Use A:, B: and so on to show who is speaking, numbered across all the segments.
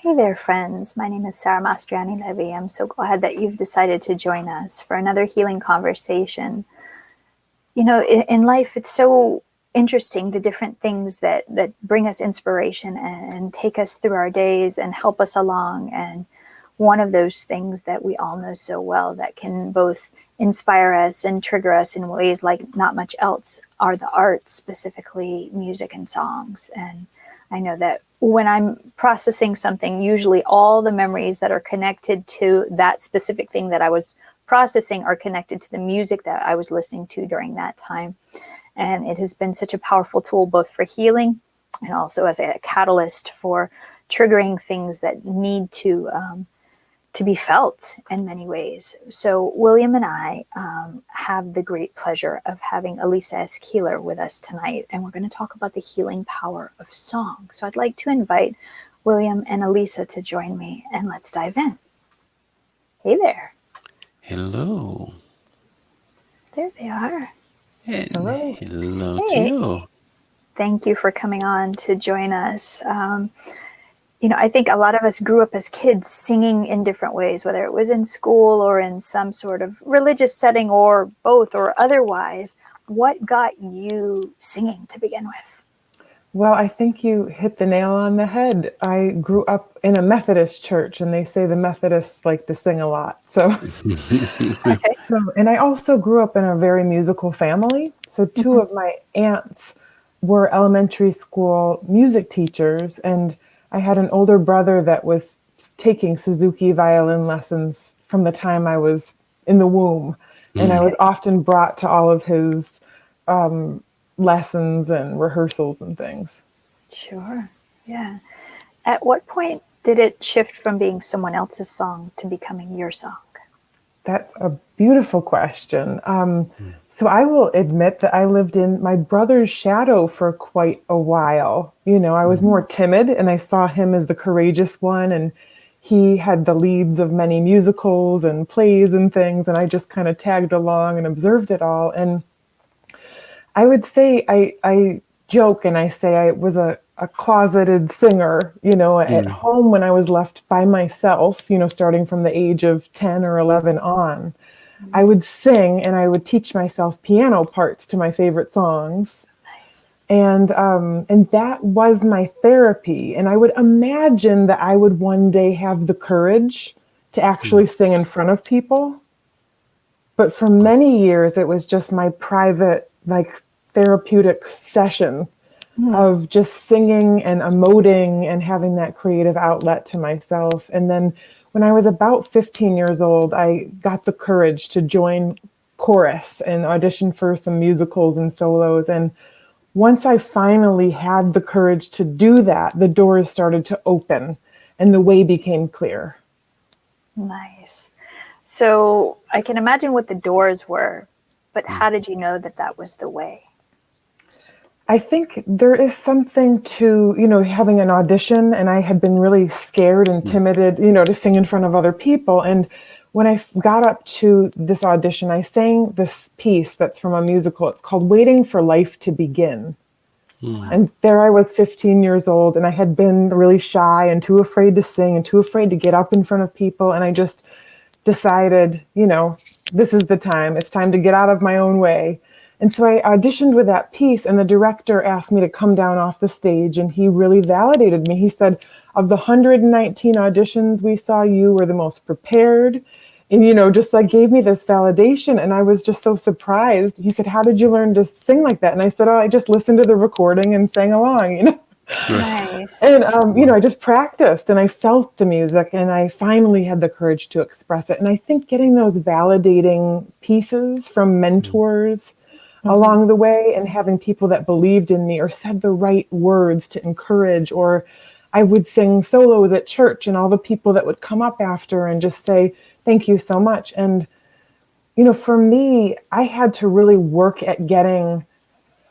A: Hey there, friends. My name is Sarah Mastriani-Levi. I'm so glad that you've decided to join us for another healing conversation. You know, in life, it's so interesting, the different things that bring us inspiration and take us through our days and help us along. And one of those things that we all know so well that can both inspire us and trigger us in ways like not much else are the arts, specifically music and songs. And I know that when I'm processing something, usually all the memories that are connected to that specific thing that I was processing are connected to the music that I was listening to during that time. And it has been such a powerful tool, both for healing and also as a catalyst for triggering things that need to be felt in many ways. So William and I have the great pleasure of having Elisa S. Keeler with us tonight, and we're going to talk about the healing power of song. So I'd like to invite William and Elisa to join me, and let's dive in. Hey there.
B: Hello.
A: There they are.
B: And
A: hello.
B: Hello to you.
A: Thank you for coming on to join us. You know, I think a lot of us grew up as kids singing in different ways, whether it was in school or in some sort of religious setting or both or otherwise. What got you singing to begin with?
C: Well, I think you hit the nail on the head. I grew up in a Methodist church, and they say the Methodists like to sing a lot. And I also grew up in a very musical family. So two of my aunts were elementary school music teachers, and I had an older brother that was taking Suzuki violin lessons from the time I was in the womb. And I was often brought to all of his lessons and rehearsals and things.
A: Sure. Yeah. At what point did it shift from being someone else's song to becoming your song?
C: That's a beautiful question. So I will admit that I lived in my brother's shadow for quite a while. You know, I was more timid, and I saw him as the courageous one, and he had the leads of many musicals and plays and things, and I just kind of tagged along and observed it all. And I would say I joke and I say I was a closeted singer, you know, at home when I was left by myself, you know, starting from the age of 10 or 11 on. I would sing and I would teach myself piano parts to my favorite songs.
A: Nice.
C: And that was my therapy. And I would imagine that I would one day have the courage to actually sing in front of people. But for many years, it was just my private, like, therapeutic session of just singing and emoting and having that creative outlet to myself. And then when I was about 15 years old, I got the courage to join chorus and audition for some musicals and solos. And once I finally had the courage to do that, the doors started to open and the way became clear.
A: Nice. So I can imagine what the doors were, but how did you know that that was the way?
C: I think there is something to, you know, having an audition, and I had been really scared and timid, you know, to sing in front of other people. And when I got up to this audition, I sang this piece that's from a musical. It's called Waiting for Life to Begin. And there I was 15 years old, and I had been really shy and too afraid to sing and too afraid to get up in front of people. And I just decided, you know, this is the time. It's time to get out of my own way. And so I auditioned with that piece, and the director asked me to come down off the stage, and he really validated me. He said, of the 119 auditions we saw, you were the most prepared. And, you know, just like gave me this validation. And I was just so surprised. He said, how did you learn to sing like that? And I said, oh, I just listened to the recording and sang along, you know.
A: Nice.
C: And, you know, I just practiced and I felt the music, and I finally had the courage to express it. And I think getting those validating pieces from mentors along the way, and having people that believed in me or said the right words to encourage, or I would sing solos at church and all the people that would come up after and just say, thank you so much. And, you know, for me, I had to really work at getting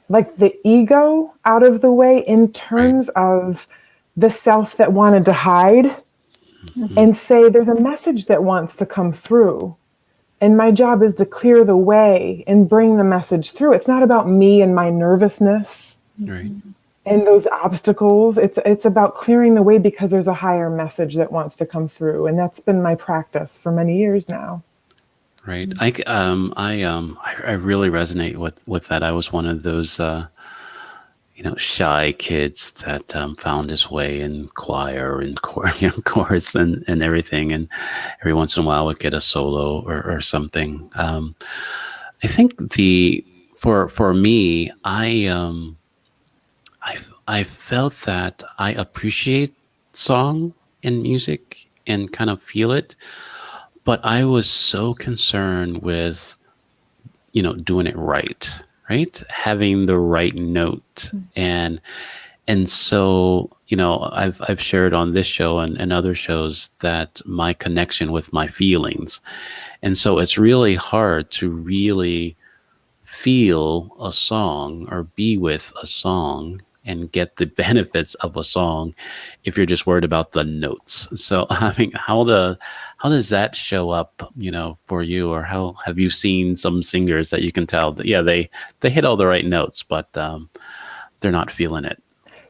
C: like the ego out of the way in terms of the self that wanted to hide and say, there's a message that wants to come through. And my job is to clear the way and bring the message through. It's not about me and my nervousness.
B: Right.
C: and those obstacles. It's about clearing the way because there's a higher message that wants to come through, and that's been my practice for many years now.
B: Right. I really resonate with that. I was one of those shy kids that found his way in choir and chorus and everything, and every once in a while would get a solo or something. I think for me, I felt that I appreciate song and music and kind of feel it, but I was so concerned with doing it right, having the right note. And so, I've shared on this show and other shows that my connection with my feelings. And so it's really hard to really feel a song or be with a song and get the benefits of a song if you're just worried about the notes. So, I mean, how does that show up, for you? Or how have you seen some singers that you can tell that, yeah, they hit all the right notes, but they're not feeling it?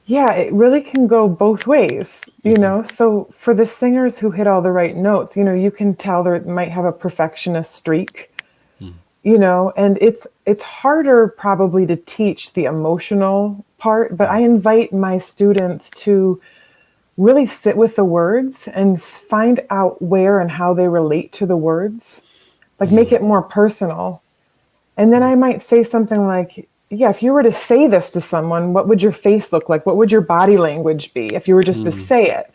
C: Yeah, it really can go both ways, So for the singers who hit all the right notes, you can tell they might have a perfectionist streak, and it's harder probably to teach the emotional part, but I invite my students to really sit with the words and find out where and how they relate to the words, like make it more personal. And then I might say something like, yeah, if you were to say this to someone, what would your face look like? What would your body language be if you were just to say it?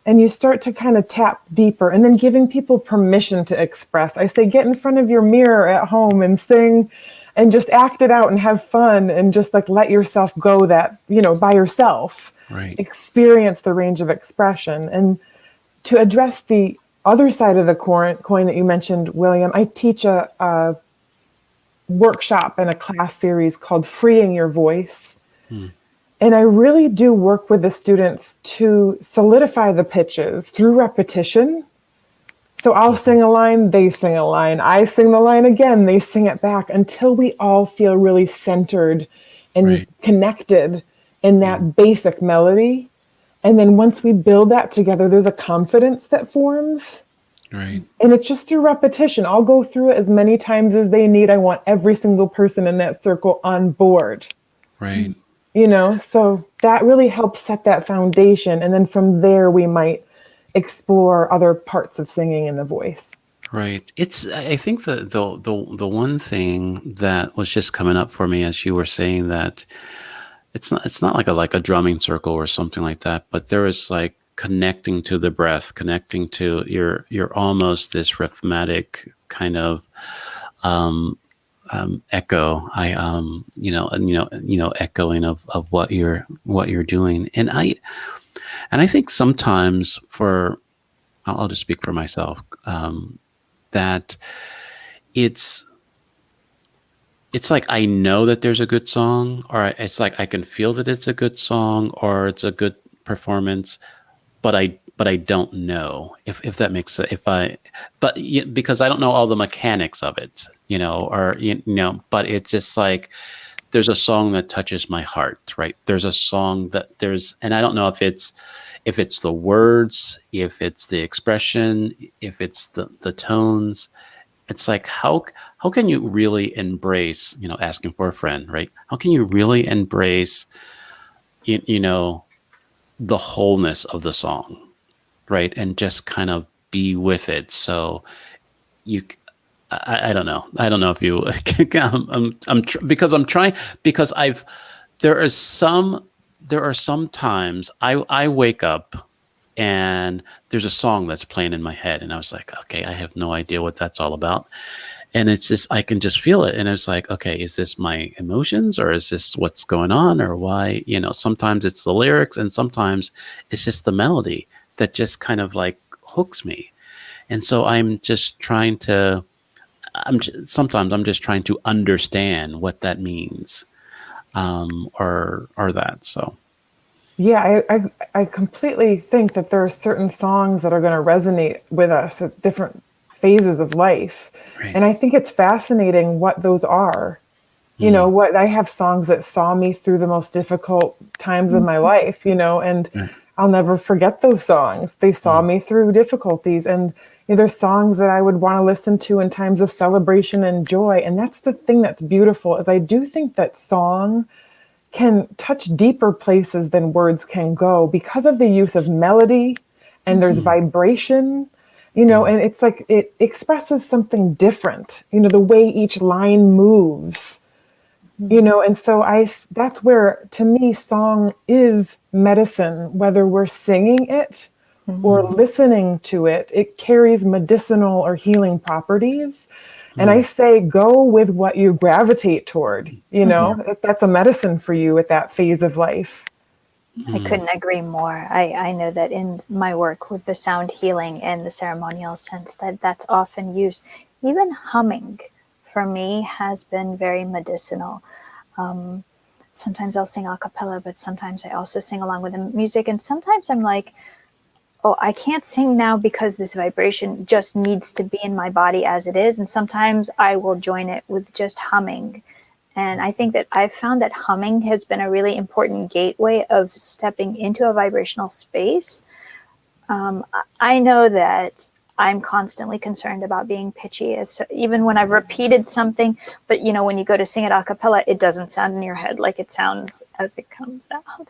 C: And you start to kind of tap deeper, and then giving people permission to express. I say, get in front of your mirror at home and sing and just act it out and have fun and just like let yourself go that, by yourself.
B: Right.
C: Experience the range of expression. And to address the other side of the coin that you mentioned, William, I teach a workshop and a class series called Freeing Your Voice. And I really do work with the students to solidify the pitches through repetition. So I'll sing a line, they sing a line, I sing the line again, they sing it back until we all feel really centered and connected in that basic melody. And then once we build that together, there's a confidence that forms.
B: Right.
C: And it's just through repetition. I'll go through it as many times as they need. I want every single person in that circle on board.
B: Right.
C: So that really helps set that foundation. And then from there, we might explore other parts of singing in the voice.
B: Right. I think the one thing that was just coming up for me as you were saying that it's not like a drumming circle or something like that, but there is like connecting to the breath, connecting to you're almost this rhythmic kind of echo. Echoing of what you're doing. And I think sometimes I'll just speak for myself, that it's like I know that there's a good song, or it's like I can feel that it's a good song or it's a good performance, but I don't know if that makes sense. Because I don't know all the mechanics of it, but it's just like there's a song that touches my heart, right? There's a song and I don't know if it's the words, if it's the expression, if it's the tones. It's like how can you really embrace, asking for a friend, right? How can you really embrace, the wholeness of the song, right? And just kind of be with it. So I don't know. I don't know if you, there are some times I wake up and there's a song that's playing in my head and I was like, okay, I have no idea what that's all about. And it's just, I can just feel it. And it's like, okay, is this my emotions or is this what's going on or why? Sometimes it's the lyrics and sometimes it's just the melody that just kind of like hooks me. And so I'm just trying to understand what that means, or that. So.
C: Yeah, I completely think that there are certain songs that are going to resonate with us at different phases of life.
B: Right.
C: And I think it's fascinating what those are. You know what? I have songs that saw me through the most difficult times of my life, and
B: Right.
C: I'll never forget those songs. They saw me through difficulties, and there's songs that I would want to listen to in times of celebration and joy. And that's the thing that's beautiful, is I do think that song can touch deeper places than words can go because of the use of melody, and there's vibration, and it's like it expresses something different, the way each line moves. And so that's where, to me, song is medicine, whether we're singing it or listening to it. It carries medicinal or healing properties. And I say, go with what you gravitate toward, if that's a medicine for you at that phase of life.
A: I couldn't agree more. I know that in my work with the sound healing and the ceremonial sense, that's often used. Even humming, for me, has been very medicinal. Sometimes I'll sing a cappella, but sometimes I also sing along with the music. And sometimes I'm like, oh, I can't sing now because this vibration just needs to be in my body as it is. And sometimes I will join it with just humming. And I think that I've found that humming has been a really important gateway of stepping into a vibrational space. I know that I'm constantly concerned about being pitchy, even when I've repeated something, but when you go to sing it a cappella, it doesn't sound in your head like it sounds as it comes out.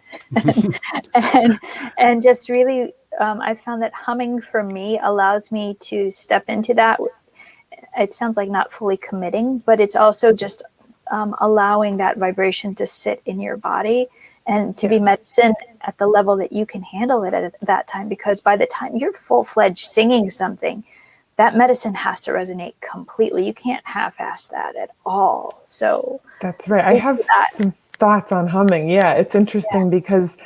A: and just really, I found that humming for me allows me to step into that. It sounds like not fully committing, but it's also just allowing that vibration to sit in your body and to be medicine at the level that you can handle it at that time. Because by the time you're full-fledged singing something, that medicine has to resonate completely. You can't half-ass that at all. So
C: that's right. I have some thoughts on humming. Yeah, it's interesting because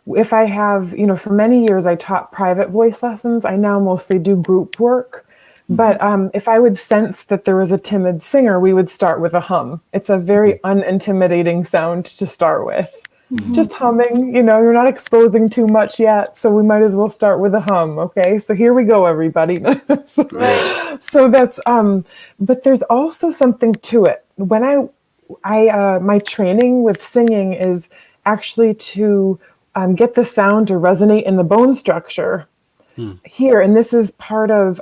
C: if I have, for many years I taught private voice lessons. I now mostly do group work. But if I would sense that there was a timid singer, we would start with a hum. It's a very unintimidating sound to start with. Just humming, you're not exposing too much yet, so we might as well start with a hum. Okay, so here we go, everybody. So that's, but there's also something to it. When I my training with singing is actually to get the sound to resonate in the bone structure here. And this is part of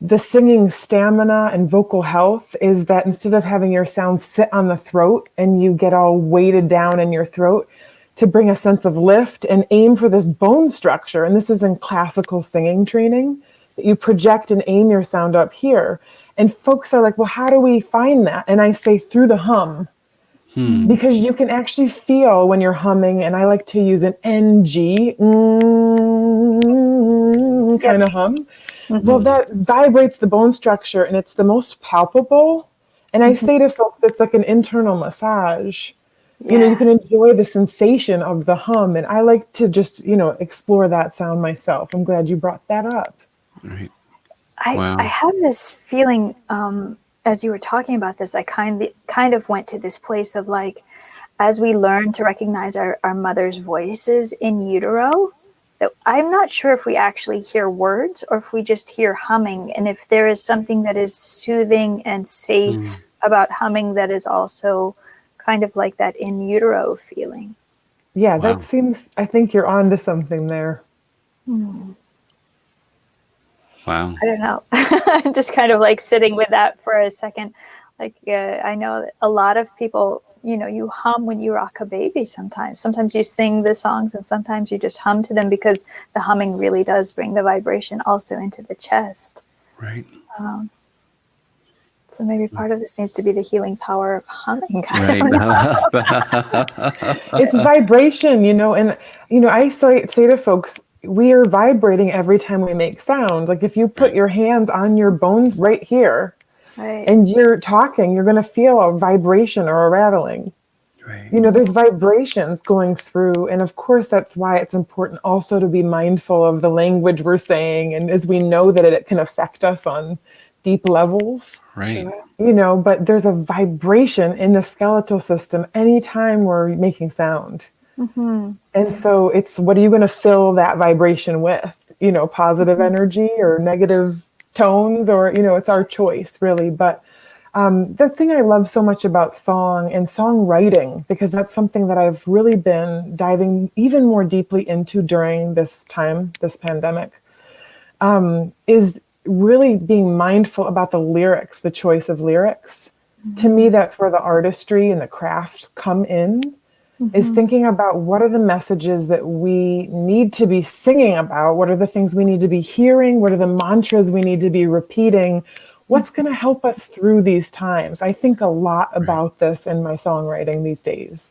C: the singing stamina and vocal health, is that instead of having your sound sit on the throat and you get all weighted down in your throat, to bring a sense of lift and aim for this bone structure. And this is in classical singing training, that you project and aim your sound up here. And folks are like, well, how do we find that? And I say, through the hum. Because you can actually feel when you're humming, and I like to use an NG kind of hum. Well, that vibrates the bone structure, and it's the most palpable. And I say to folks, it's like an internal massage. You can enjoy the sensation of the hum. And I like to just, explore that sound myself. I'm glad you brought that up.
B: Right.
A: I have this feeling, as you were talking about this, I kind of went to this place of like, as we learn to recognize our mother's voices in utero, that I'm not sure if we actually hear words or if we just hear humming. And if there is something that is soothing and safe about humming, that is also kind of like that in utero feeling.
C: Yeah, that seems, I think you're on to something there.
B: Wow.
A: I don't know. I'm just kind of like sitting with that for a second. Like, I know that a lot of people, you hum when you rock a baby sometimes. Sometimes you sing the songs and sometimes you just hum to them, because the humming really does bring the vibration also into the chest.
B: Right.
A: So maybe part of this needs to be the healing power of humming.
C: It's vibration, and, I say to folks, we are vibrating every time we make sound. Like if you put your hands on your bones right here and you're talking, you're going to feel a vibration or a rattling. Right. There's vibrations going through. And of course, that's why it's important also to be mindful of the language we're saying. And as we know that it can affect us on deep levels.
B: Right.
C: But there's a vibration in the skeletal system anytime we're making sound. And so it's, what are you going to fill that vibration with? Positive energy or negative tones, or, it's our choice really. But The thing I love so much about song and songwriting, because that's something that I've really been diving even more deeply into during this time, this pandemic, is really being mindful about the lyrics, the choice of lyrics. To me, that's where the artistry and the crafts come in, is thinking about what are the messages that we need to be singing about, what are the things we need to be hearing, what are the mantras we need to be repeating, what's going to help us through these times. I think a lot about this in my songwriting these days.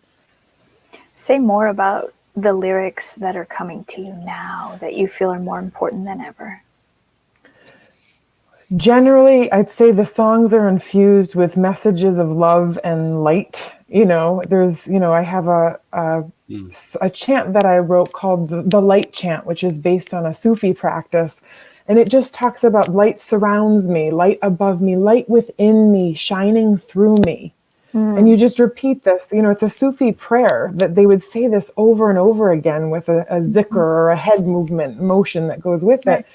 A: Say more about the lyrics that are coming to you now that you feel are more important than ever.
C: Generally, I'd say the songs are infused with messages of love and light. I have a chant that I wrote called the Light Chant, which is based on a Sufi practice. And it just talks about light surrounds me, light above me, light within me, shining through me. And you just repeat this. It's a Sufi prayer that they would say this over and over again with a zikr or a head movement motion that goes with it.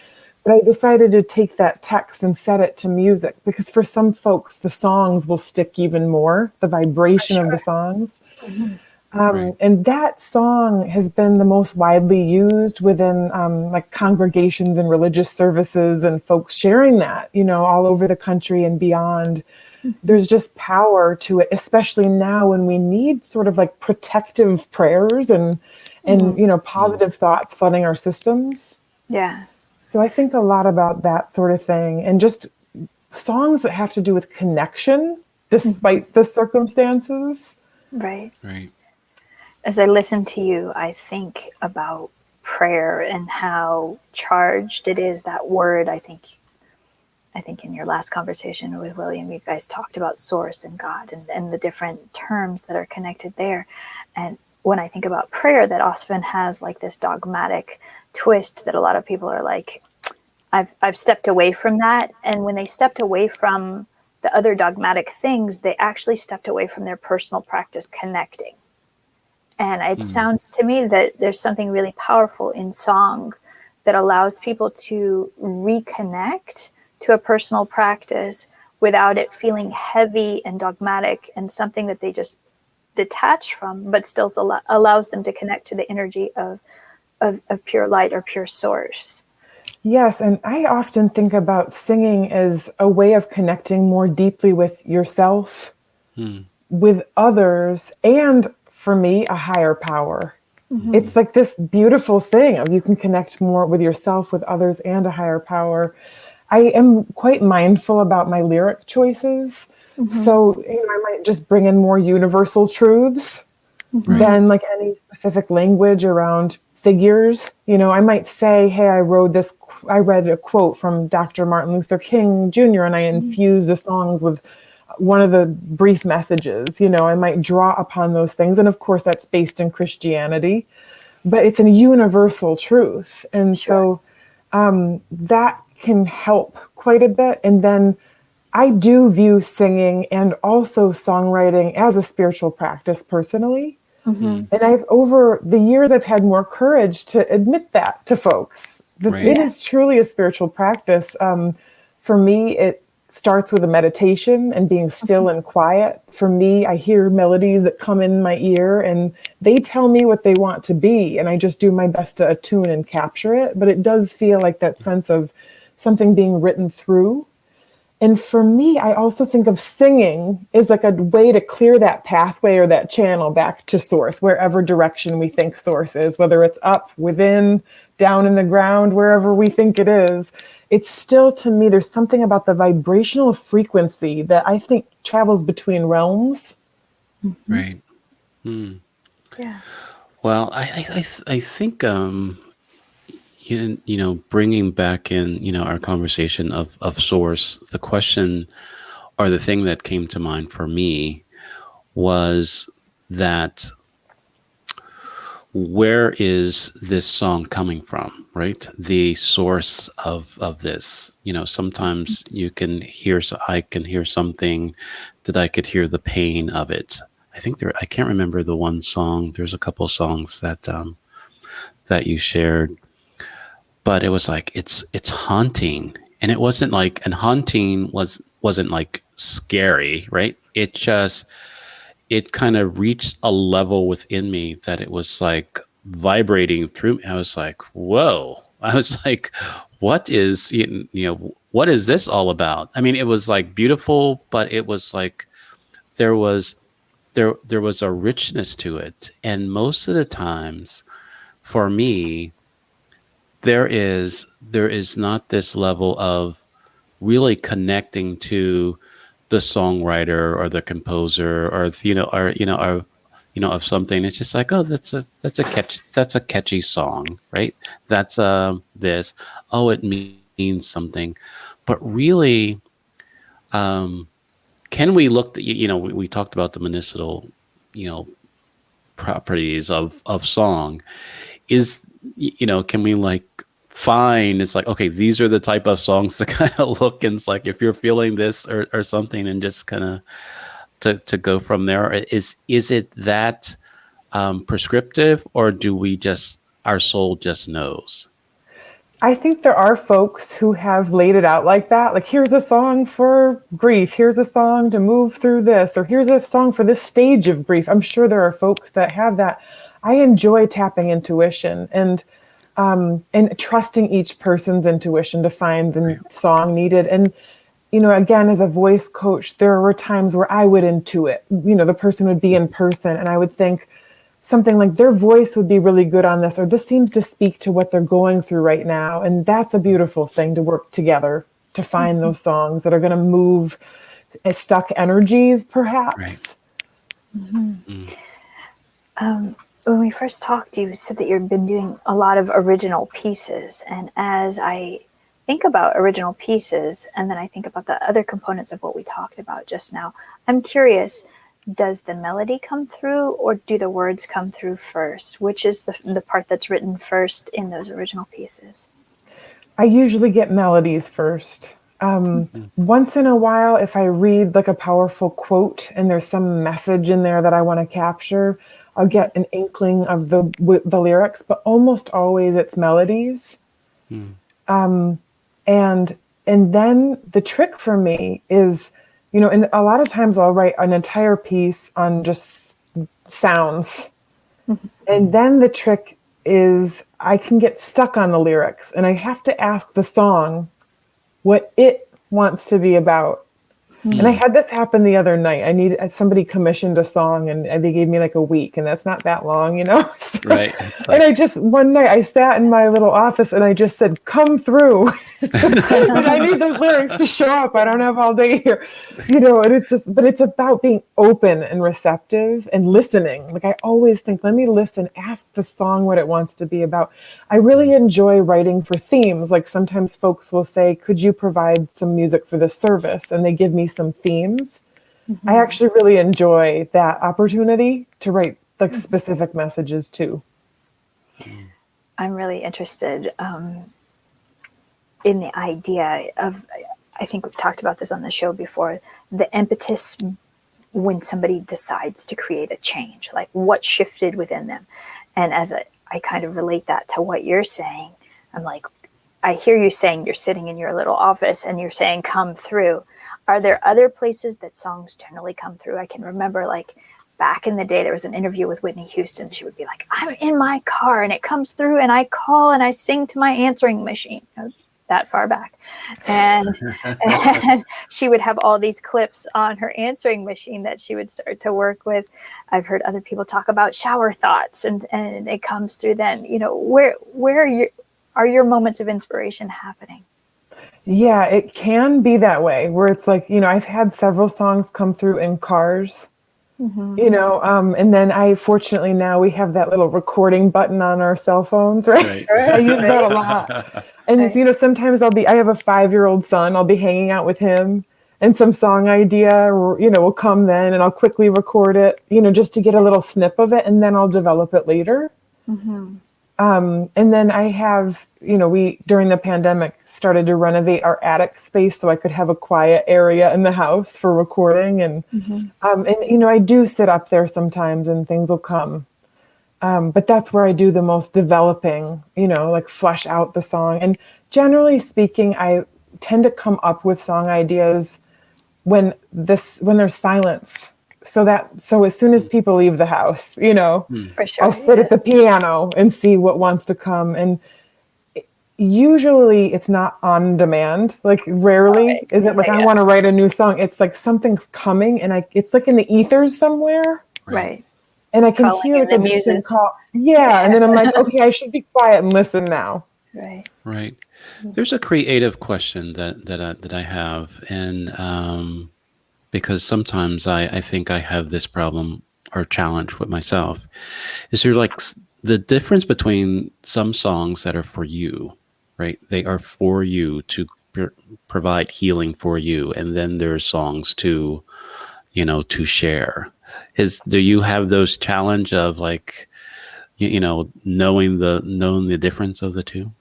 C: But I decided to take that text and set it to music, because for some folks, the songs will stick even more, the vibration of the songs. And that song has been the most widely used within like congregations and religious services, and folks sharing that, all over the country and beyond. There's just power to it, especially now when we need sort of like protective prayers and positive thoughts flooding our systems.
A: Yeah.
C: So I think a lot about that sort of thing, and just songs that have to do with connection despite the circumstances.
A: Right.
B: Right.
A: As I listen to you, I think about prayer and how charged it is, that word. I think in your last conversation with William, you guys talked about source and God and the different terms that are connected there. And when I think about prayer, that often has like this dogmatic twist that a lot of people are like, I've stepped away from that. And when they stepped away from the other dogmatic things, they actually stepped away from their personal practice connecting. And it sounds to me that there's something really powerful in song that allows people to reconnect to a personal practice without it feeling heavy and dogmatic and something that they just detach from, but still allows them to connect to the energy of pure light or pure source.
C: Yes, and I often think about singing as a way of connecting more deeply with yourself, with others, and for me, a higher power. It's like this beautiful thing of you can connect more with yourself, with others, and a higher power. I am quite mindful about my lyric choices. So, I might just bring in more universal truths than like any specific language around figures. I might say, hey, I read a quote from Dr. Martin Luther King Jr. and I infused the songs with one of the brief messages. I might draw upon those things. And of course, that's based in Christianity, but it's a universal truth. And so that can help quite a bit. And then I do view singing and also songwriting as a spiritual practice personally. And over the years, I've had more courage to admit that to folks. It is truly a spiritual practice. For me, it starts with a meditation and being still and quiet. For me, I hear melodies that come in my ear and they tell me what they want to be. And I just do my best to attune and capture it. But it does feel like that sense of something being written through. And for me, I also think of singing as like a way to clear that pathway or that channel back to source, wherever direction we think source is, whether it's up, within, down in the ground, wherever we think it is. It's still, to me, there's something about the vibrational frequency that I think travels between realms.
B: Right.
A: Yeah.
B: Well, I think bringing back in our conversation of source, the question or the thing that came to mind for me was that where is this song coming from, right? The source of this. Sometimes I can hear something that I could hear the pain of it. I can't remember the one song. There's a couple songs that you shared, but it was like, it's haunting. And it wasn't like, and haunting wasn't like scary, right? It kind of reached a level within me that it was like vibrating through me. I was like, whoa. I was like, what is this all about? I mean, it was like beautiful, but it was like there was there was a richness to it. And most of the times for me, there is not this level of really connecting to the songwriter or the composer or of something. It's just like, oh, that's a catchy song, right? That's this. Oh, it means something. But really, can we look? We talked about the medicinal, properties of song. Can we like find, it's like, okay, these are the type of songs to kind of look, and it's like if you're feeling this or something, and just kind of to go from there. Is it that prescriptive, or do we just, our soul just knows?
C: I think there are folks who have laid it out like that. Like, here's a song for grief. Here's a song to move through this, or here's a song for this stage of grief. I'm sure there are folks that have that. I enjoy tapping intuition and trusting each person's intuition to find the song needed. And, again, as a voice coach, there were times where I would intuit, the person would be in person and I would think something like their voice would be really good on this, or this seems to speak to what they're going through right now. And that's a beautiful thing, to work together to find those songs that are going to move stuck energies, perhaps.
B: Right.
A: When we first talked, you said that you've been doing a lot of original pieces. And as I think about original pieces, and then I think about the other components of what we talked about just now, I'm curious, does the melody come through, or do the words come through first? Which is the part that's written first in those original pieces?
C: I usually get melodies first. Once in a while, if I read like a powerful quote and there's some message in there that I want to capture, I'll get an inkling of the lyrics, but almost always it's melodies. And then the trick for me is, and a lot of times I'll write an entire piece on just sounds. And then the trick is I can get stuck on the lyrics, and I have to ask the song what it wants to be about. And I had this happen the other night. Somebody commissioned a song, and they gave me like a week, and that's not that long, So,
B: Right.
C: And one night I sat in my little office and I just said, come through. And I need those lyrics to show up. I don't have all day here, and but it's about being open and receptive and listening. Like, I always think, let me listen, ask the song what it wants to be about. I really enjoy writing for themes. Like, sometimes folks will say, could you provide some music for this service? And they give me some themes. I actually really enjoy that opportunity to write like specific messages too.
A: I'm really interested in the idea of, I think we've talked about this on the show before, the impetus when somebody decides to create a change, like what shifted within them. And as I kind of relate that to what you're saying, I'm like, I hear you saying you're sitting in your little office and you're saying, come through. Are there other places that songs generally come through? I can remember, like, back in the day, there was an interview with Whitney Houston. She would be like, I'm in my car and it comes through and I call and I sing to my answering machine. That far back. And she would have all these clips on her answering machine that she would start to work with. I've heard other people talk about shower thoughts, and it comes through then. Where are your moments of inspiration happening?
C: Yeah, it can be that way, where it's like, I've had several songs come through in cars, and then fortunately now we have that little recording button on our cell phones, right? I use that a lot. And, sometimes I have a 5-year-old son, I'll be hanging out with him, and some song idea, will come then, and I'll quickly record it, just to get a little snip of it, and then I'll develop it later. And then I have, we, during the pandemic, started to renovate our attic space so I could have a quiet area in the house for recording. And, I do sit up there sometimes and things will come. But that's where I do the most developing, like flesh out the song. And generally speaking, I tend to come up with song ideas when there's silence. So as soon as people leave the house,
A: For sure.
C: I'll sit at the piano and see what wants to come. And usually it's not on demand. Like rarely
A: Right.
C: is it like, I want to write a new song. It's like something's coming and it's like in the ethers somewhere.
A: Right.
C: And I can
A: Calling
C: hear
A: in
C: like a
A: the
C: distant
A: muses.
C: call. Yeah. And then I'm like, okay, I should be quiet and listen now.
A: Right.
B: Right. There's a creative question that I have, and because sometimes I think I have this problem or challenge with myself. Is there like the difference between some songs that are for you, right? They are for you to provide healing for you, and then there's songs to share. Do you have those challenge of like knowing the difference of the two?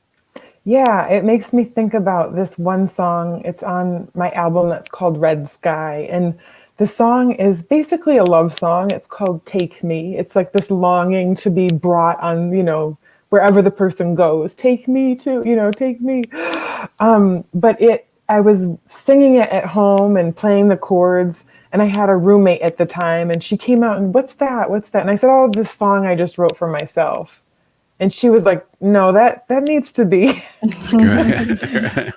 C: Yeah, it makes me think about this one song. It's on my album that's called Red Sky. And the song is basically a love song. It's called Take Me. It's like this longing to be brought on, wherever the person goes. Take me to, take me. But I was singing it at home and playing the chords. And I had a roommate at the time and she came out and what's that? And I said, oh, this song I just wrote for myself. And she was like, no, that needs to be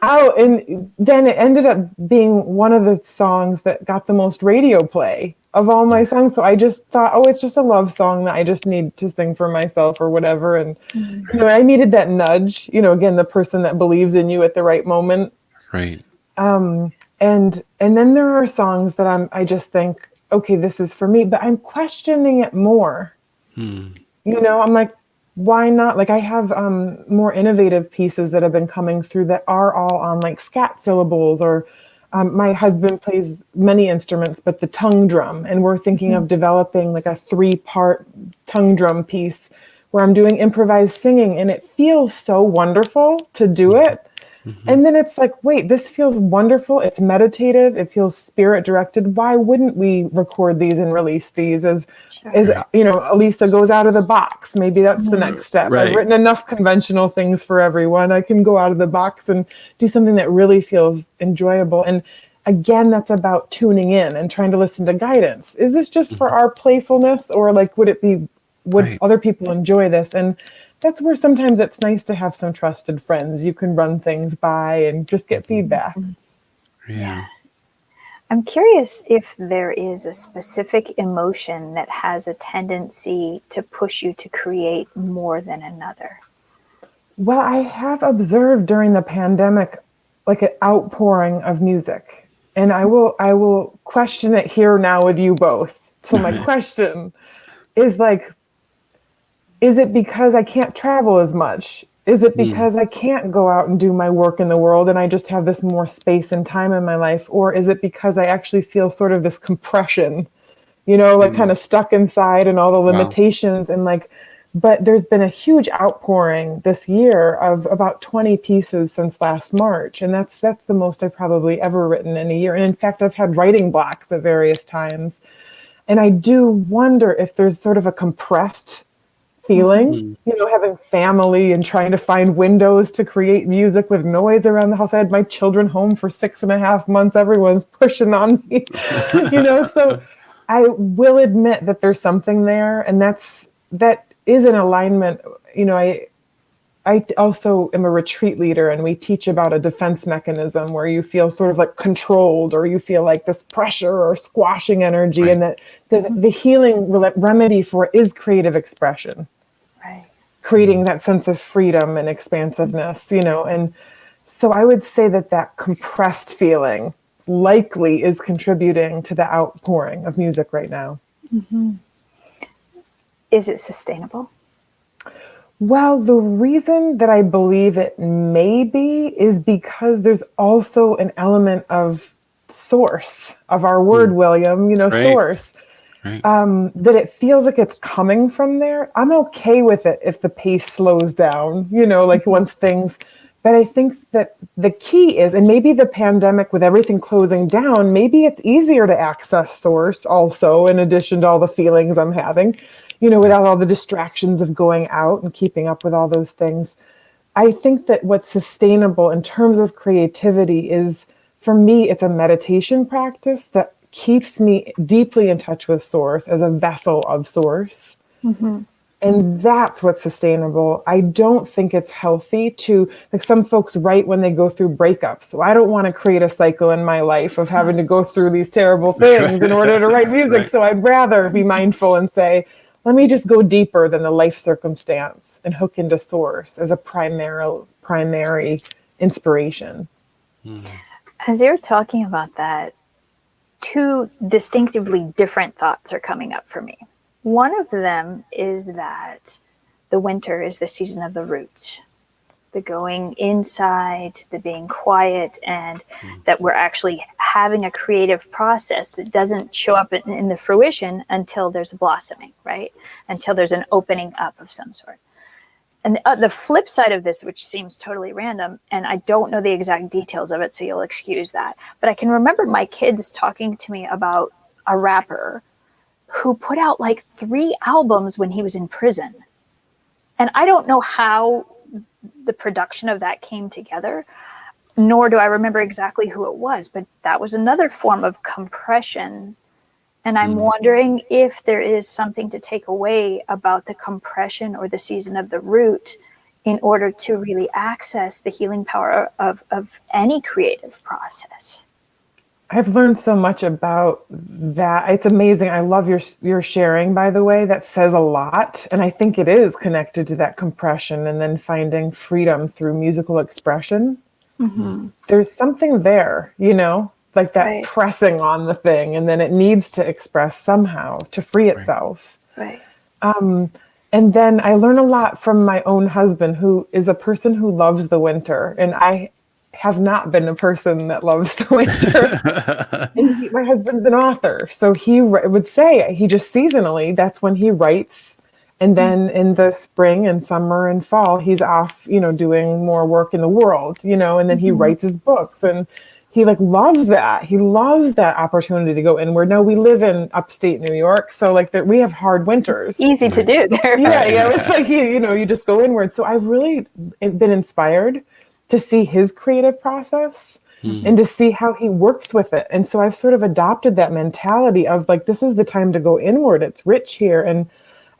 C: out. And then it ended up being one of the songs that got the most radio play of all my songs. So I just thought, oh, it's just a love song that I just need to sing for myself or whatever. And, I needed that nudge, again, the person that believes in you at the right moment.
B: Right.
C: And then there are songs that I just think, okay, this is for me, but I'm questioning it more. I'm like, why not? Like I have more innovative pieces that have been coming through that are all on like scat syllables or my husband plays many instruments, but the tongue drum. And we're thinking of developing like a 3-part tongue drum piece where I'm doing improvised singing and it feels so wonderful to do it. And then it's like, wait, this feels wonderful. It's meditative. It feels spirit directed. Why wouldn't we record these and release these as Elisa goes out of the box? Maybe that's the next step.
B: Right.
C: I've written enough conventional things for everyone. I can go out of the box and do something that really feels enjoyable. And again, that's about tuning in and trying to listen to guidance. Is this just for our playfulness or like, would
B: Right.
C: other people enjoy this? And that's where sometimes it's nice to have some trusted friends you can run things by and just get feedback.
B: Yeah.
A: I'm curious if there is a specific emotion that has a tendency to push you to create more than another.
C: Well, I have observed during the pandemic, like an outpouring of music, and I will question it here now with you both. So my question is like, is it because I can't travel as much? Is it because I can't go out and do my work in the world and I just have this more space and time in my life? Or is it because I actually feel sort of this compression, like kind of stuck inside and all the limitations and like, but there's been a huge outpouring this year of about 20 pieces since last March. And that's the most I've probably ever written in a year. And in fact, I've had writing blocks at various times. And I do wonder if there's sort of a compressed feeling, having family and trying to find windows to create music with noise around the house. I had my children home for 6.5 months. Everyone's pushing on me, so I will admit that there's something there. And that is in alignment. I also am a retreat leader and we teach about a defense mechanism where you feel sort of like controlled or you feel like this pressure or squashing energy. Right. And that the healing remedy for it is creative expression. Creating that sense of freedom and expansiveness, and so I would say that compressed feeling likely is contributing to the outpouring of music right now.
A: Is it sustainable?
C: Well, the reason that I believe it may be is because there's also an element of source of our word, William, right. Source. Right. That it feels like it's coming from there. I'm okay with it if the pace slows down, like once things, but I think that the key is, and maybe the pandemic with everything closing down, maybe it's easier to access source also, in addition to all the feelings I'm having, without all the distractions of going out and keeping up with all those things. I think that what's sustainable in terms of creativity is for me, it's a meditation practice that keeps me deeply in touch with source as a vessel of source.
A: Mm-hmm.
C: And that's what's sustainable. I don't think it's healthy to, like, some folks write when they go through breakups. So I don't want to create a cycle in my life of having to go through these terrible things in order to write music.
B: Right.
C: So I'd rather be mindful and say, let me just go deeper than the life circumstance and hook into source as a primary inspiration.
A: As you're talking about that, two distinctively different thoughts are coming up for me. One of them is that the winter is the season of the roots, the going inside, the being quiet, and that we're actually having a creative process that doesn't show up in the fruition until there's a blossoming, right? Until there's an opening up of some sort. And the flip side of this, which seems totally random, and I don't know the exact details of it, so you'll excuse that, but I can remember my kids talking to me about a rapper who put out like 3 albums when he was in prison. And I don't know how the production of that came together, nor do I remember exactly who it was, but that was another form of compression. And I'm wondering if there is something to take away about the compression or the season of the root in order to really access the healing power of any creative process.
C: I've learned so much about that. It's amazing. I love your sharing, by the way. That says a lot. And I think it is connected to that compression and then finding freedom through musical expression. Mm-hmm. There's something there, like that pressing on the thing, and then it needs to express somehow to free itself.
A: Right.
C: And then I learn a lot from my own husband, who is a person who loves the winter. And I have not been a person that loves the winter. And my husband's an author. So he would say he just seasonally, that's when he writes. And then in the spring and summer and fall, he's off, doing more work in the world, and then he writes his books, and he loves that. He loves that opportunity to go inward. Now we live in upstate New York, so we have hard winters.
A: It's easy to do there.
C: Yeah. It's like, you just go inward. So I've really been inspired to see his creative process and to see how he works with it. And so I've sort of adopted that mentality of this is the time to go inward. It's rich here. And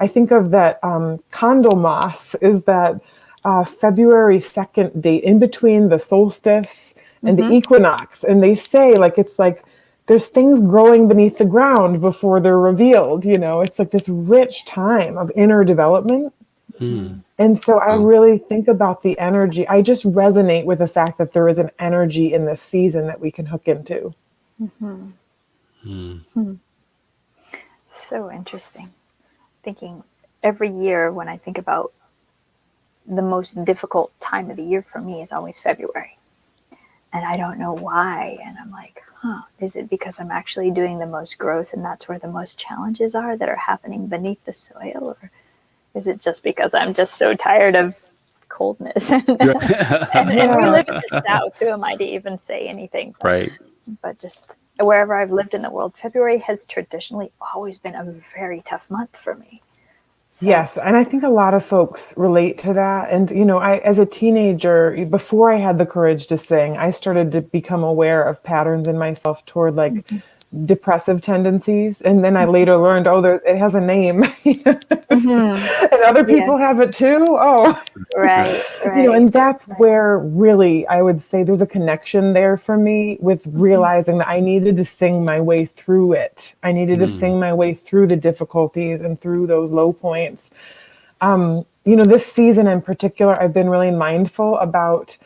C: I think of that Candlemas is that February 2nd date in between the solstice and the equinox. And they say it's like there's things growing beneath the ground before they're revealed. It's like this rich time of inner development. And so I really think about the energy. I just resonate with the fact that there is an energy in this season that we can hook into.
A: So interesting. Thinking every year when I think about the most difficult time of the year for me is always February. And I don't know why. And I'm like, is it because I'm actually doing the most growth and that's where the most challenges are that are happening beneath the soil? Or is it just because I'm just so tired of coldness? And we live in the South. Who am I to even say anything? But just wherever I've lived in the world, February has traditionally always been a very tough month for me. So.
C: Yes. And I think a lot of folks relate to that. And, I, as a teenager, before I had the courage to sing, I started to become aware of patterns in myself toward depressive tendencies. And then I later learned, it has a name. And other people have it too. Oh,
A: right.
C: And that's where really I would say there's a connection there for me with realizing that I needed to sing my way through it. I needed to sing my way through the difficulties and through those low points. This season in particular, I've been really mindful about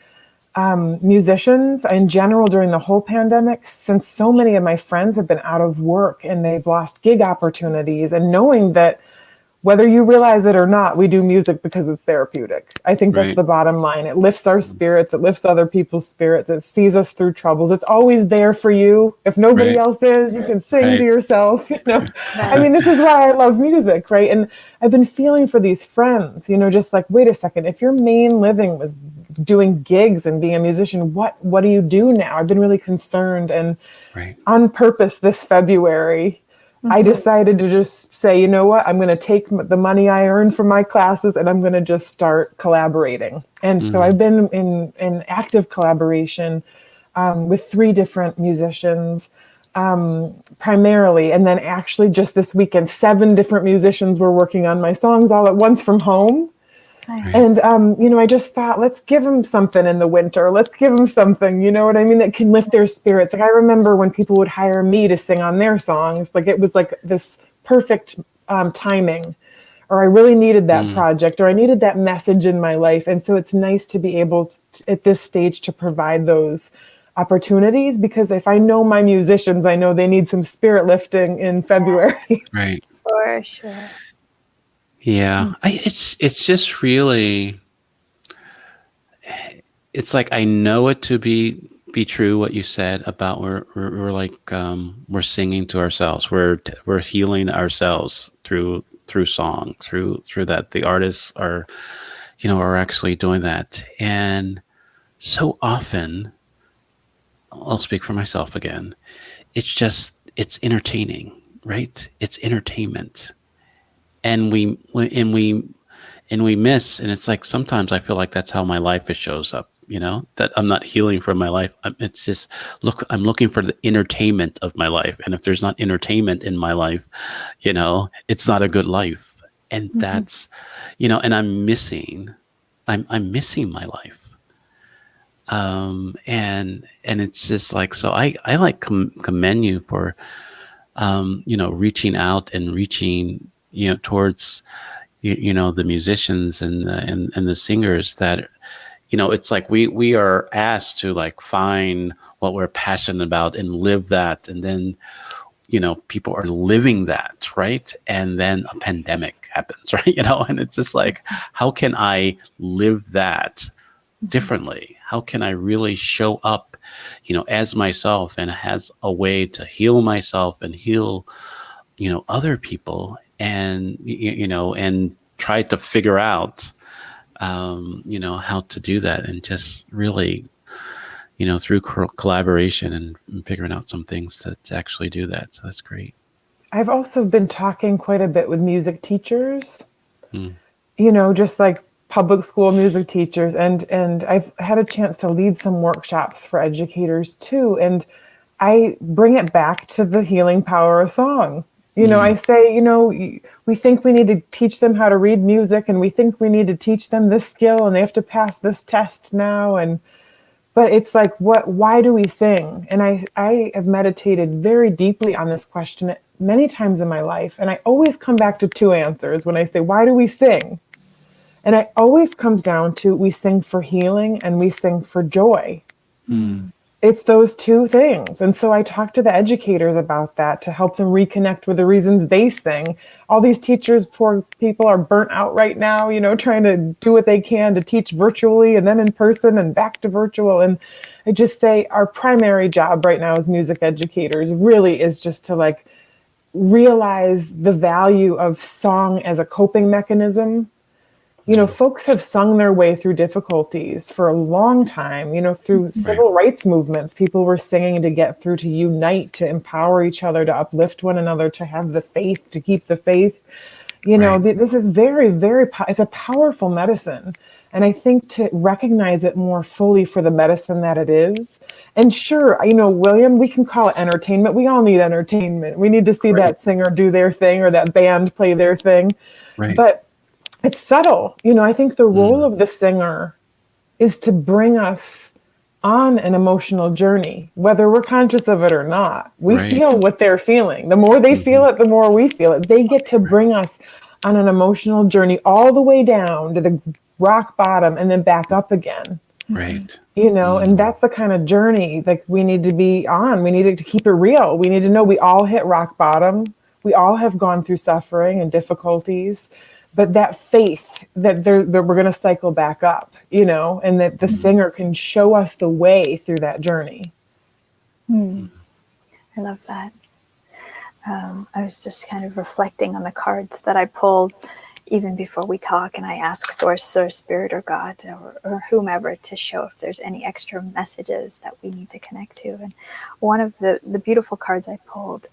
C: musicians in general during the whole pandemic, since so many of my friends have been out of work and they've lost gig opportunities, and knowing that whether you realize it or not, we do music because it's therapeutic. I think that's the bottom line. It lifts our spirits. It lifts other people's spirits. It sees us through troubles. It's always there for you. If nobody else is, you can sing to yourself. I mean, this is why I love music, right? And I've been feeling for these friends, just wait a second. If your main living was doing gigs and being a musician, what do you do now? I've been really concerned. And on purpose this February, I decided to just say, you know what, I'm going to take the money I earned from my classes and I'm going to just start collaborating. And so I've been in active collaboration with 3 different musicians, primarily. And then actually just this weekend, 7 different musicians were working on my songs all at once from home.
A: Nice.
C: And, I just thought, let's give them something in the winter. Let's give them something, you know what I mean, that can lift their spirits. Like I remember when people would hire me to sing on their songs, like it was like this perfect timing, or I really needed that project, or I needed that message in my life. And so it's nice to be able to, at this stage, to provide those opportunities, because if I know my musicians, I know they need some spirit lifting in February.
B: Right.
A: For sure.
B: Yeah. It's just really, it's like, I know it to be true what you said about we're like, we're singing to ourselves. We're healing ourselves through song, through that. The artists are, are actually doing that. And so often, I'll speak for myself again, it's entertaining, right? It's entertainment. And we miss, and it's like, sometimes I feel like that's how my life shows up, that I'm not healing from my life. It's just, I'm looking for the entertainment of my life. And if there's not entertainment in my life, it's not a good life. And that's, and I'm missing my life. And it's just like, so I like commend you for, reaching out and reaching, towards, the musicians and the singers that, it's like we are asked to like find what we're passionate about and live that. And then, people are living that, right? And then a pandemic happens, right? And it's just like, how can I live that differently? How can I really show up, as myself, and has a way to heal myself and heal, other people, and, and try to figure out, how to do that, and just really, through collaboration and figuring out some things to actually do that. So that's great.
C: I've also been talking quite a bit with music teachers, just like public school music teachers. And I've had a chance to lead some workshops for educators too. And I bring it back to the healing power of song. I say, we think we need to teach them how to read music, and we think we need to teach them this skill, and they have to pass this test now. But it's like, why do we sing? And I have meditated very deeply on this question many times in my life. And I always come back to 2 answers when I say, why do we sing? And it always comes down to, we sing for healing and we sing for joy. It's those 2 things. And so I talk to the educators about that to help them reconnect with the reasons they sing. All these teachers, poor people, are burnt out right now, trying to do what they can to teach virtually and then in person and back to virtual. And I just say our primary job right now as music educators really is just to like realize the value of song as a coping mechanism. Folks have sung their way through difficulties for a long time, through civil rights movements. People were singing to get through, to unite, to empower each other, to uplift one another, to have the faith, to keep the faith. This is very, very, it's a powerful medicine. And I think to recognize it more fully for the medicine that it is. And sure, William, we can call it entertainment. We all need entertainment. We need to see that singer do their thing, or that band play their thing.
B: Right.
C: But it's subtle. I think the role of the singer is to bring us on an emotional journey, whether we're conscious of it or not. We feel what they're feeling. The more they feel it, the more we feel it. They get to bring us on an emotional journey all the way down to the rock bottom and then back up again.
B: Right.
C: And that's the kind of journey that we need to be on. We need to keep it real. We need to know we all hit rock bottom. We all have gone through suffering and difficulties. But that faith that we're going to cycle back up, and that the singer can show us the way through that journey.
A: I love that. I was just kind of reflecting on the cards that I pulled even before we talk, and I ask Source or Spirit or God or whomever to show if there's any extra messages that we need to connect to. And one of the beautiful cards I pulled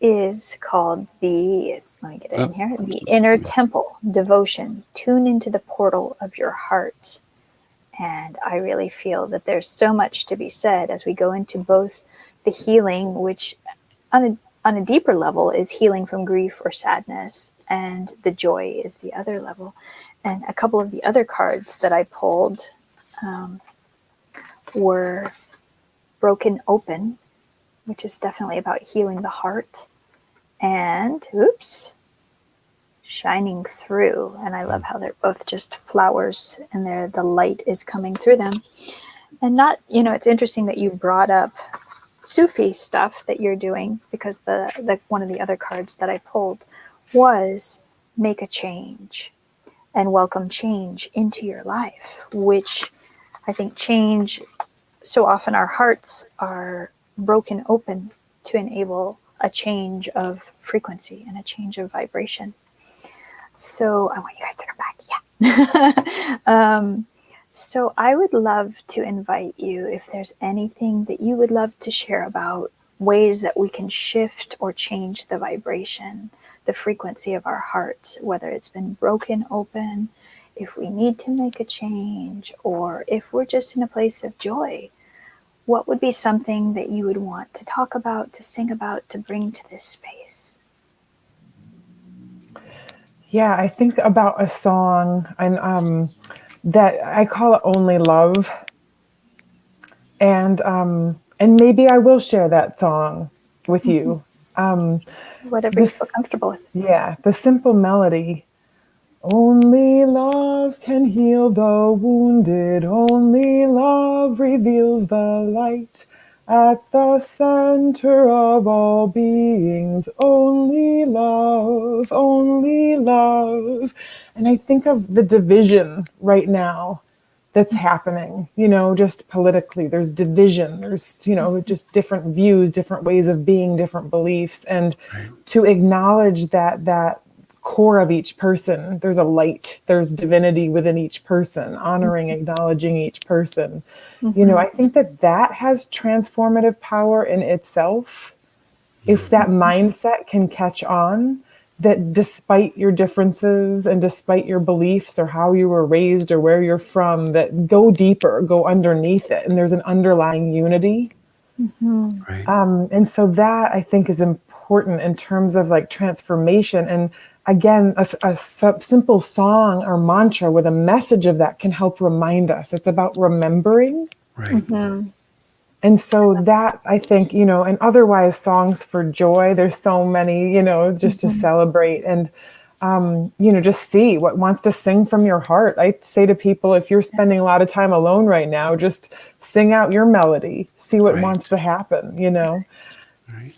A: is called let me get it in here, the Inner Temple Devotion. Tune into the portal of your heart. And I really feel that there's so much to be said as we go into both the healing, which on a deeper level is healing from grief or sadness, and the joy is the other level. And a couple of the other cards that I pulled were Broken Open, which is definitely about healing the heart, and Shining Through. And I love how they're both just flowers and the light is coming through them. And not, it's interesting that you brought up Sufi stuff that you're doing, because the one of the other cards that I pulled was make a change and welcome change into your life, which I think change, so often our hearts are broken open to enable a change of frequency and a change of vibration. So I want you guys to come back. Yeah. So I would love to invite you, if there's anything that you would love to share about ways that we can shift or change the vibration, the frequency of our heart, whether it's been broken open, if we need to make a change, or if we're just in a place of joy. What would be something that you would want to talk about, to sing about, to bring to this space?
C: Yeah, I think about a song and that I call it Only Love. And maybe I will share that song with you.
A: Whatever you feel comfortable with.
C: Yeah, the simple melody. Only love can heal the wounded. Only love reveals the light at the center of all beings. Only love, only love. And I think of the division right now that's happening, just politically. There's division, there's, just different views, different ways of being, different beliefs. And to acknowledge that core of each person, there's a light, there's divinity within each person, honoring, acknowledging each person. I think that has transformative power in itself. If that mindset can catch on, that despite your differences and despite your beliefs or how you were raised or where you're from, that go deeper, go underneath it, and there's an underlying unity.
B: Right.
C: And so that I think is important in terms of like transformation. And again, a simple song or mantra with a message of that can help remind us. It's about remembering.
B: Right.
C: And so that I think, and otherwise songs for joy, there's so many, just to celebrate and, just see what wants to sing from your heart. I say to people, if you're spending a lot of time alone right now, just sing out your melody, see what wants to happen,
B: Right.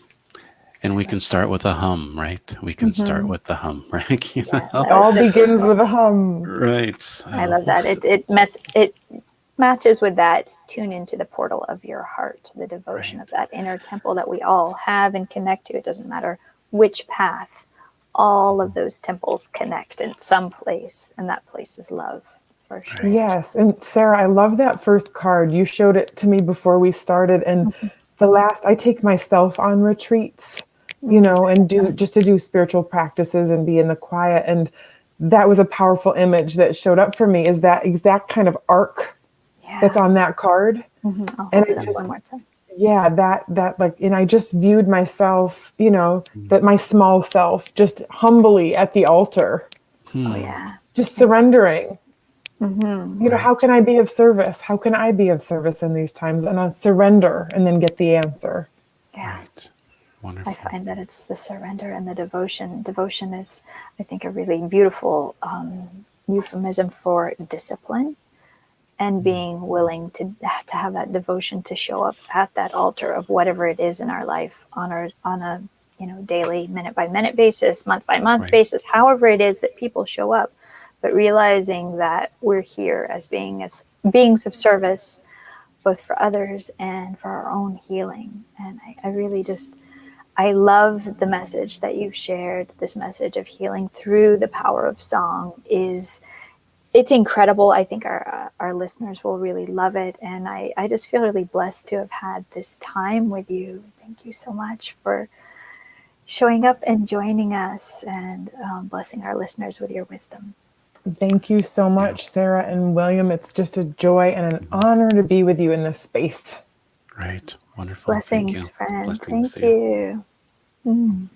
B: And we can start with a hum, right? We can start with the hum, right?
C: It all begins with a hum.
B: Right.
A: I love that. It matches with that. Tune into the portal of your heart, the devotion of that inner temple that we all have and connect to. It doesn't matter which path. All of those temples connect in some place, and that place is love, for sure.
C: Yes. And Sarah, I love that first card. You showed it to me before we started. And I take myself on retreats, and do spiritual practices and be in the quiet. And that was a powerful image that showed up for me, is that exact kind of arc that's on that card.
A: I'll hold it up one more time.
C: Yeah, that like, and I just viewed myself, that my small self just humbly at the altar.
A: Oh yeah.
C: Just surrendering. How can I be of service? How can I be of service in these times? And I'll surrender and then get the answer.
A: Yeah.
B: Right. Wonderful.
A: I find that it's the surrender and the devotion. Devotion is, I think, a really beautiful euphemism for discipline, and being willing to have that devotion to show up at that altar of whatever it is in our life on a daily, minute by minute basis, month by month basis, however it is that people show up, but realizing that we're here as beings of service, both for others and for our own healing. And I really I love the message that you've shared. This message of healing through the power of song it's incredible. I think our listeners will really love it. And I just feel really blessed to have had this time with you. Thank you so much for showing up and joining us and blessing our listeners with your wisdom.
C: Thank you so much, Sarah and William. It's just a joy and an honor to be with you in this space.
B: Right. Wonderful.
A: Blessings,
B: Thank you.
A: friend.
B: Blessings
A: Thank
B: to you.
A: you.